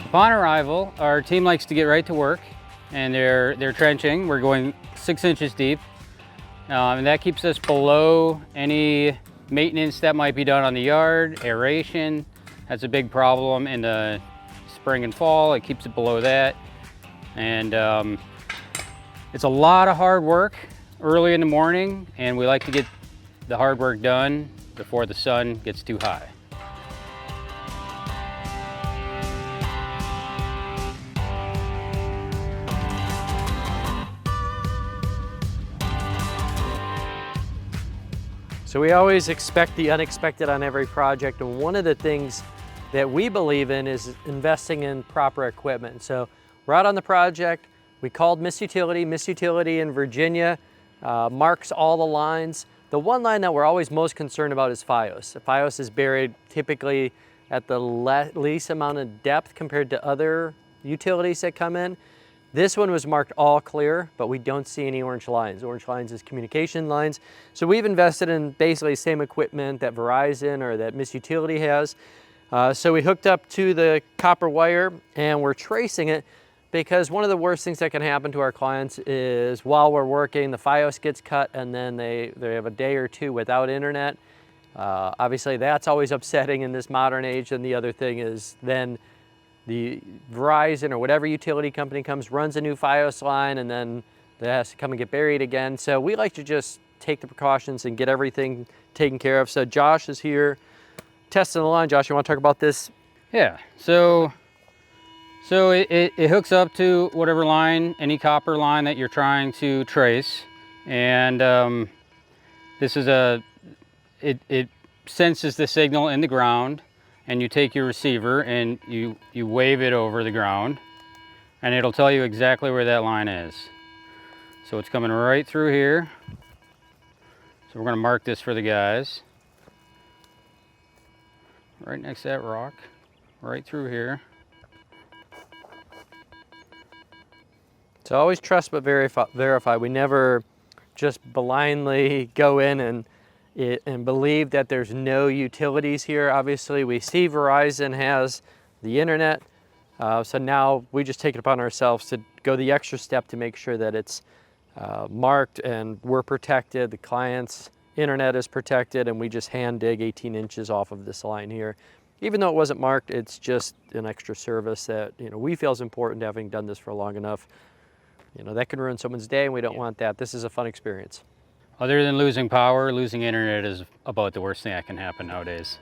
Upon arrival, our team likes to get right to work, and they're trenching. We're going 6 inches deep, and that keeps us below any maintenance that might be done on the yard. Aeration, that's a big problem in the spring and fall. It keeps it below that, and it's a lot of hard work early in the morning, and we like to get the hard work done before the sun gets too high. So we always expect the unexpected on every project, and one of the things that we believe in is investing in proper equipment. So we're out on the project, we called Miss Utility. Miss Utility in Virginia marks all the lines. The one line that we're always most concerned about is FiOS. FiOS is buried typically at the least amount of depth compared to other utilities that come in. This one was marked all clear, but we don't see any orange lines. Orange lines is communication lines. So we've invested in basically the same equipment that Verizon or that Miss Utility has. So we hooked up to the copper wire and we're tracing it, because one of the worst things that can happen to our clients is while we're working, the FiOS gets cut and then they have a day or two without internet. Obviously that's always upsetting in this modern age. And the other thing is then the Verizon or whatever utility company comes, runs a new FiOS line, and then that has to come and get buried again. So we like to just take the precautions and get everything taken care of. So Josh is here testing the line. Josh, you want to talk about this? Yeah, so it hooks up to whatever line, any copper line that you're trying to trace. And this is it senses the signal in the ground, and you take your receiver and you wave it over the ground, and it'll tell you exactly where that line is. So it's coming right through here. So we're gonna mark this for the guys. Right next to that rock, right through here. So always trust but verify. We never just blindly go in and believe that there's no utilities here. Obviously we see Verizon has the internet, so now we just take it upon ourselves to go the extra step to make sure that it's marked and we're protected, the client's internet is protected, and we just hand dig 18 inches off of this line here. Even though it wasn't marked, it's just an extra service that we feel is important, having done this for long enough. That can ruin someone's day, and we don't want that. This is a fun experience. Other than losing power, losing internet is about the worst thing that can happen nowadays.